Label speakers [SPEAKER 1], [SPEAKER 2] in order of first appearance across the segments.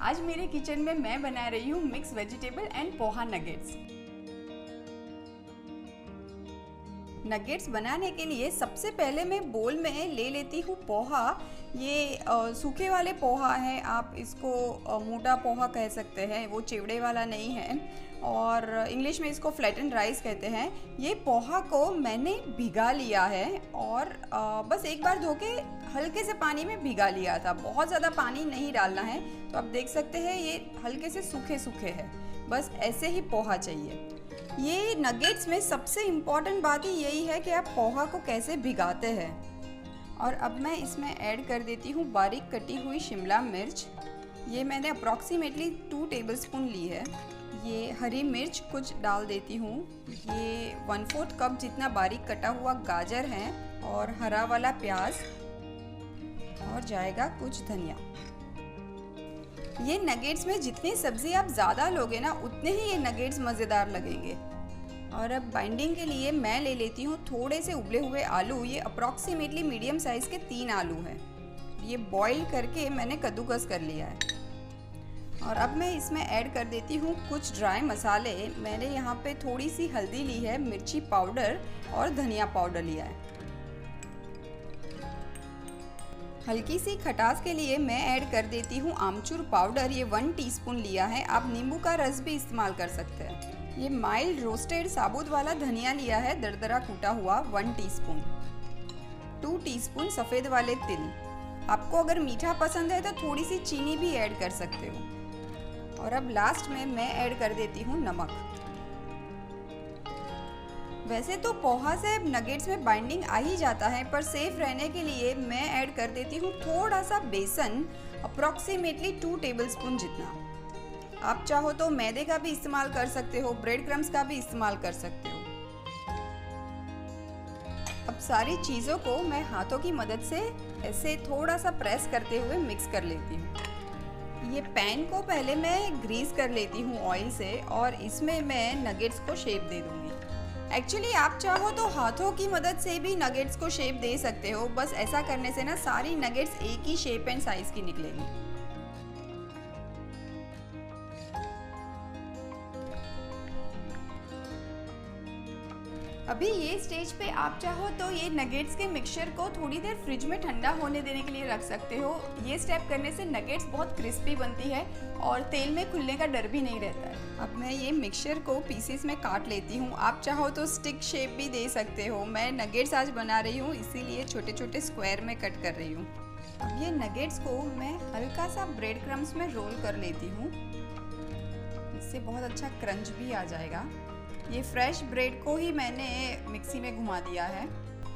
[SPEAKER 1] आज मेरे किचन में मैं बना रही हूँ mix vegetable and poha nuggets. Nuggets बनाने के लिए सबसे पहले मैं बोल में ले लेती हूँ पोहा। ये सूखे वाले पोहा है, आप इसको मोटा पोहा कह सकते हैं, वो चिवड़े वाला नहीं है और इंग्लिश में इसको फ्लैटन राइस कहते हैं। ये पोहा को मैंने भिगा लिया है और बस एक बार धो के हल्के से पानी में भिगा लिया था, बहुत ज़्यादा पानी नहीं डालना है। तो आप देख सकते हैं ये हल्के से सूखे सूखे हैं, बस ऐसे ही पोहा चाहिए। ये नगेट्स में सबसे इम्पॉर्टेंट बात ही यही है कि आप पोहा को कैसे भिगाते हैं। और अब मैं इसमें ऐड कर देती हूँ बारीक कटी हुई शिमला मिर्च। ये मैंने अप्रॉक्सीमेटली 2 टेबलस्पून ली है। ये हरी मिर्च कुछ डाल देती हूँ। ये 1/4 कप जितना बारीक कटा हुआ गाजर है और हरा वाला प्याज, और जाएगा कुछ धनिया। ये नगेट्स में जितनी सब्जी आप ज़्यादा लोगे ना, उतने ही ये नगेट्स मज़ेदार लगेंगे। और अब बाइंडिंग के लिए मैं ले लेती हूँ थोड़े से उबले हुए आलू। ये अप्रॉक्सीमेटली मीडियम साइज़ के 3 आलू हैं। ये बॉईल करके मैंने कद्दूकस कर लिया है। और अब मैं इसमें ऐड कर देती हूँ कुछ ड्राई मसाले। मैंने यहाँ पे थोड़ी सी हल्दी ली है, मिर्ची पाउडर और धनिया पाउडर लिया है। हल्की सी खटास के लिए मैं ऐड कर देती हूँ आमचूर पाउडर। ये 1 टीस्पून लिया है, आप नींबू का रस भी इस्तेमाल कर सकते हैं। ये माइल्ड रोस्टेड साबुत वाला धनिया लिया है, दरदरा कूटा हुआ 1 टीस्पून। 2 टीस्पून सफ़ेद वाले तिल। आपको अगर मीठा पसंद है तो थोड़ी सी चीनी भी ऐड कर सकते हो। और अब लास्ट में मैं ऐड कर देती हूँ नमक। वैसे तो पोहा से नगेट्स में बाइंडिंग आ ही जाता है, पर सेफ रहने के लिए मैं ऐड कर देती हूँ थोड़ा सा बेसन, अप्रॉक्सीमेटली 2 टेबलस्पून जितना। आप चाहो तो मैदे का भी इस्तेमाल कर सकते हो, ब्रेड क्रम्स का भी इस्तेमाल कर सकते हो। अब सारी चीज़ों को मैं हाथों की मदद से ऐसे थोड़ा सा प्रेस करते हुए मिक्स कर लेती हूँ। ये पैन को पहले मैं ग्रीस कर लेती हूँ ऑयल से और इसमें मैं नगेट्स को शेप दे दूँगी। एक्चुअली आप चाहो तो हाथों की मदद से भी नगेट्स को शेप दे सकते हो, बस ऐसा करने से ना सारी नगेट्स एक ही शेप एंड साइज की निकलेंगी। अभी ये स्टेज पे आप चाहो तो ये नगेट्स के मिक्सचर को थोड़ी देर फ्रिज में ठंडा होने देने के लिए रख सकते हो। ये स्टेप करने से नगेट्स बहुत क्रिस्पी बनती है और तेल में खुलने का डर भी नहीं रहता है। अब मैं ये मिक्सचर को पीसेस में काट लेती हूँ। आप चाहो तो स्टिक शेप भी दे सकते हो। मैं नगेट्स आज बना रही हूँ, इसीलिए छोटे छोटे स्क्वायर में कट कर रही हूँ। अब ये नगेट्स को मैं हल्का सा ब्रेड क्रम्स में रोल कर लेती हूँ, इससे बहुत अच्छा क्रंच भी आ जाएगा। ये फ्रेश ब्रेड को ही मैंने मिक्सी में घुमा दिया है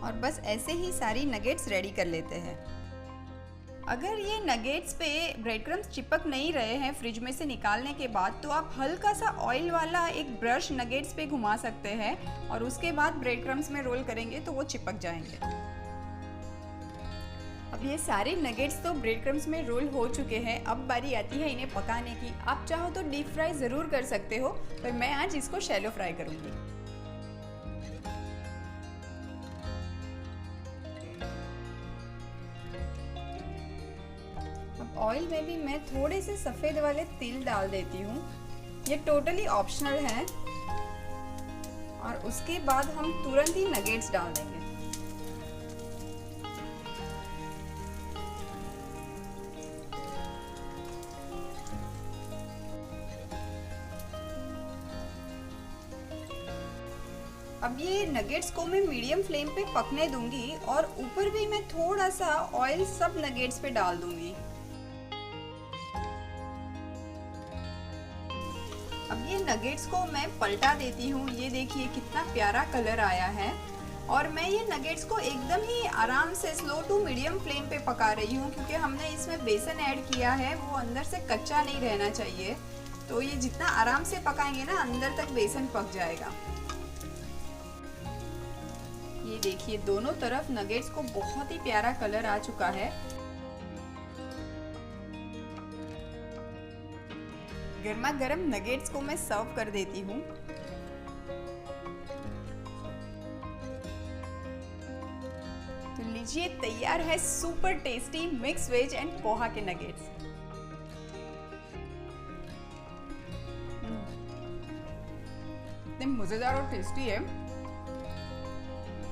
[SPEAKER 1] और बस ऐसे ही सारी नगेट्स रेडी कर लेते हैं। अगर ये नगेट्स पे ब्रेड क्रम्स चिपक नहीं रहे हैं फ्रिज में से निकालने के बाद, तो आप हल्का सा ऑयल वाला एक ब्रश नगेट्स पे घुमा सकते हैं और उसके बाद ब्रेड क्रम्स में रोल करेंगे तो वो चिपक जाएंगे। अब ये सारे नगेट्स तो ब्रेड क्रम्स में रोल हो चुके हैं। अब बारी आती है इन्हें पकाने की। आप चाहो तो डीप फ्राई ज़रूर कर सकते हो, पर मैं आज इसको शैलो फ्राई करूँगी। अब ऑयल में भी मैं थोड़े से सफ़ेद वाले तिल डाल देती हूँ। ये टोटली ऑप्शनल है। और उसके बाद हम तुरंत ही नगेट्स डाल देंगे। अब ये नगेट्स को मैं मीडियम फ्लेम पे पकने दूंगी और ऊपर भी मैं थोड़ा सा ऑयल सब नगेट्स पे डाल दूंगी। अब ये नगेट्स को मैं पलटा देती हूँ। ये देखिए कितना प्यारा कलर आया है। और मैं ये नगेट्स को एकदम ही आराम से स्लो टू मीडियम फ्लेम पे पका रही हूँ, क्योंकि हमने इसमें बेसन ऐड किया है, वो अंदर से कच्चा नहीं रहना चाहिए। तो ये जितना आराम से पकाएंगे ना, अंदर तक बेसन पक जाएगा। ये देखिए दोनों तरफ नगेट्स को बहुत ही प्यारा कलर आ चुका है। गर्मा गर्म नगेट्स को मैं सर्व कर देती हूँ। तो लीजिए, तैयार है super tasty mix veg and poha के नगेट्स। इतने मज़ेदार और टेस्टी है,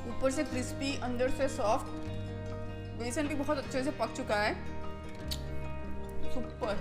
[SPEAKER 1] ऊपर से क्रिस्पी, अंदर से सॉफ्ट। बेसन भी बहुत अच्छे से पक चुका है, सुपर।